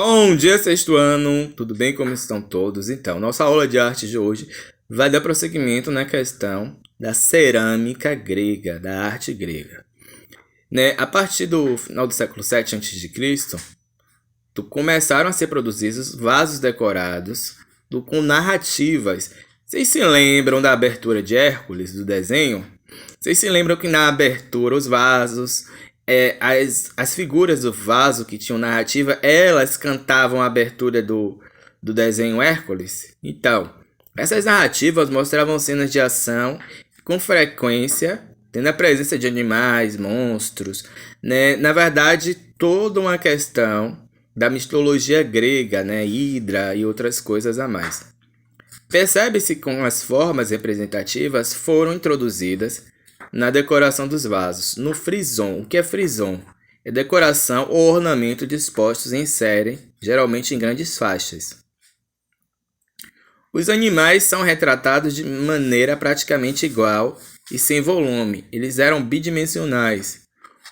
Bom dia, sexto ano! Tudo bem? Como estão todos? Então, nossa aula de arte de hoje vai dar prosseguimento na questão da cerâmica grega, da arte grega. A partir do final do século VII a.C., começaram a ser produzidos vasos decorados com narrativas. Vocês se lembram da abertura de Hércules, do desenho? Vocês se lembram que na abertura os vasos, as figuras do vaso que tinham narrativa, elas cantavam a abertura do desenho Hércules? Então, essas narrativas mostravam cenas de ação com frequência, tendo a presença de animais, monstros, né? Na verdade, toda uma questão da mitologia grega, né? Hidra e outras coisas a mais. Percebe-se como as formas representativas foram introduzidas na decoração dos vasos, no frison. O que é frison? É decoração ou ornamento dispostos em série, geralmente em grandes faixas. Os animais são retratados de maneira praticamente igual e sem volume. Eles eram bidimensionais,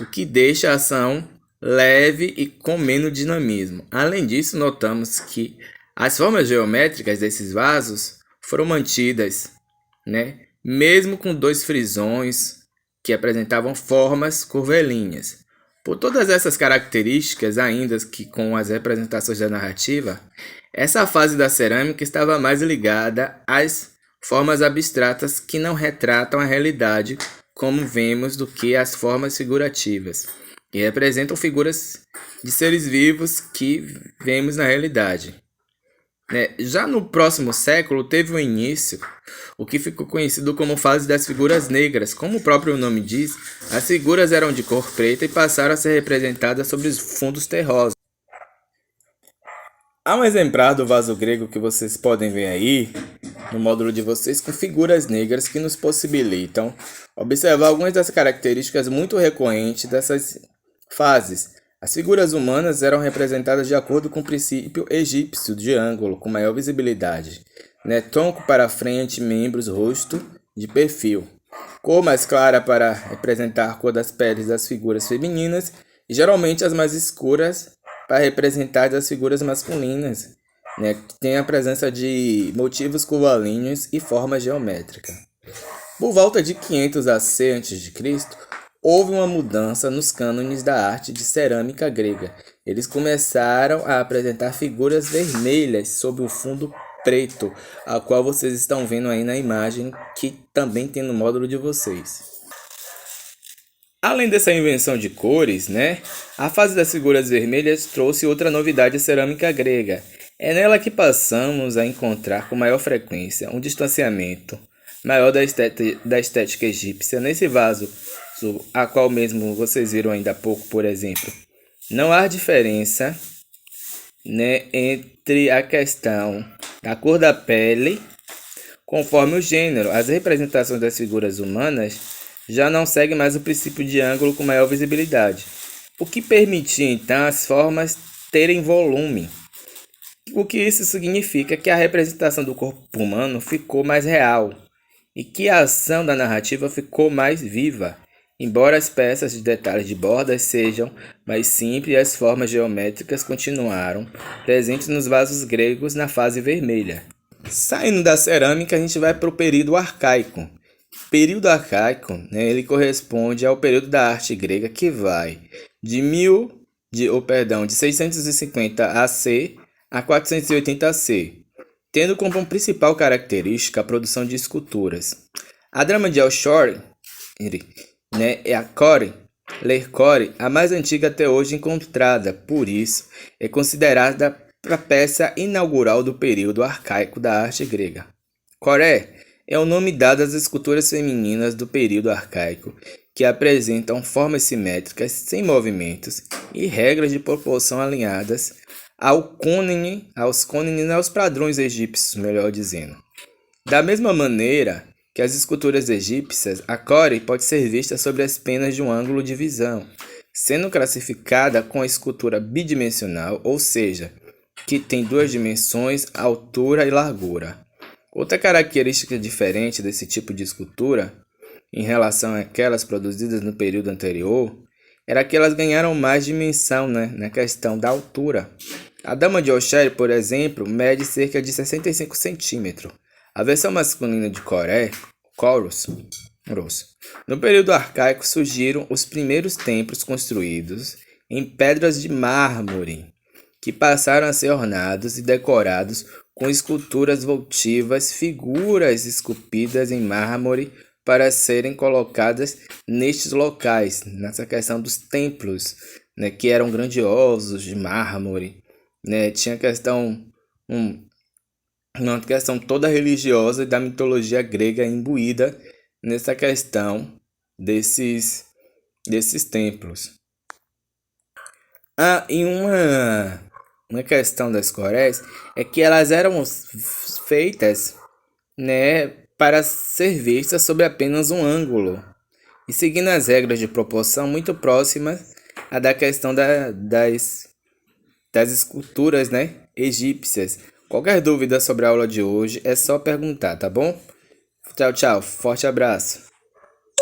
o que deixa a ação leve e com menos dinamismo. Além disso, notamos que as formas geométricas desses vasos foram mantidas, né? Mesmo com dois frisões que apresentavam formas curvilíneas. Por todas essas características, ainda que com as representações da narrativa, essa fase da cerâmica estava mais ligada às formas abstratas que não retratam a realidade como vemos do que as formas figurativas, que representam figuras de seres vivos que vemos na realidade. Já no próximo século teve o início o que ficou conhecido como fase das figuras negras. Como o próprio nome diz, as figuras eram de cor preta e passaram a ser representadas sobre os fundos terrosos. Há um exemplar do vaso grego que vocês podem ver aí no módulo de vocês com figuras negras que nos possibilitam observar algumas das características muito recorrentes dessas fases. As figuras humanas eram representadas de acordo com o princípio egípcio de ângulo, com maior visibilidade, tronco para frente, membros, rosto de perfil. Cor mais clara para representar a cor das peles das figuras femininas e geralmente as mais escuras para representar as figuras masculinas, que tem a presença de motivos curvilíneos e forma geométrica. Por volta de 500 AC a.C., houve uma mudança nos cânones da arte de cerâmica grega. Eles começaram a apresentar figuras vermelhas sob o fundo preto, a qual vocês estão vendo aí na imagem, que também tem no módulo de vocês. Além dessa invenção de cores, a fase das figuras vermelhas trouxe outra novidade à cerâmica grega. É nela que passamos a encontrar com maior frequência um distanciamento maior da estética egípcia. Nesse vaso, a qual mesmo vocês viram ainda há pouco, por exemplo, não há diferença entre a questão da cor da pele conforme o gênero. As representações das figuras humanas já não seguem mais o princípio de ângulo com maior visibilidade, o que permitia então as formas terem volume. O que isso significa? Que a representação do corpo humano ficou mais real e que a ação da narrativa ficou mais viva. Embora as peças de detalhes de bordas sejam mais simples e as formas geométricas continuaram presentes nos vasos gregos na fase vermelha. Saindo da cerâmica, a gente vai para o período arcaico. O período arcaico, ele corresponde ao período da arte grega que vai de 650 AC a 480 AC, tendo como principal característica a produção de esculturas. A drama de Alshore é a Lercore, a mais antiga até hoje encontrada, por isso é considerada a peça inaugural do período arcaico da arte grega. Coré é o nome dado às esculturas femininas do período arcaico, que apresentam formas simétricas, sem movimentos e regras de proporção alinhadas aos padrões egípcios, melhor dizendo. Da mesma maneira que as esculturas egípcias, a core pode ser vista sobre as penas de um ângulo de visão, sendo classificada com a escultura bidimensional, ou seja, que tem duas dimensões, altura e largura. Outra característica diferente desse tipo de escultura, em relação àquelas produzidas no período anterior, era que elas ganharam mais dimensão, na questão da altura. A dama de Oxer, por exemplo, mede cerca de 65 centímetros. A versão masculina de Coré, Chorus. No período arcaico surgiram os primeiros templos construídos em pedras de mármore, que passaram a ser ornados e decorados com esculturas votivas, figuras esculpidas em mármore para serem colocadas nestes locais, nessa questão dos templos, né, que eram grandiosos de mármore, né, tinha uma questão toda religiosa da mitologia grega imbuída nessa questão desses templos. E uma questão das Corés é que elas eram feitas, né, para ser vistas sob apenas um ângulo e seguindo as regras de proporção muito próximas à da questão das esculturas, né, egípcias. Qualquer dúvida sobre a aula de hoje é só perguntar, tá bom? Tchau, tchau. Forte abraço.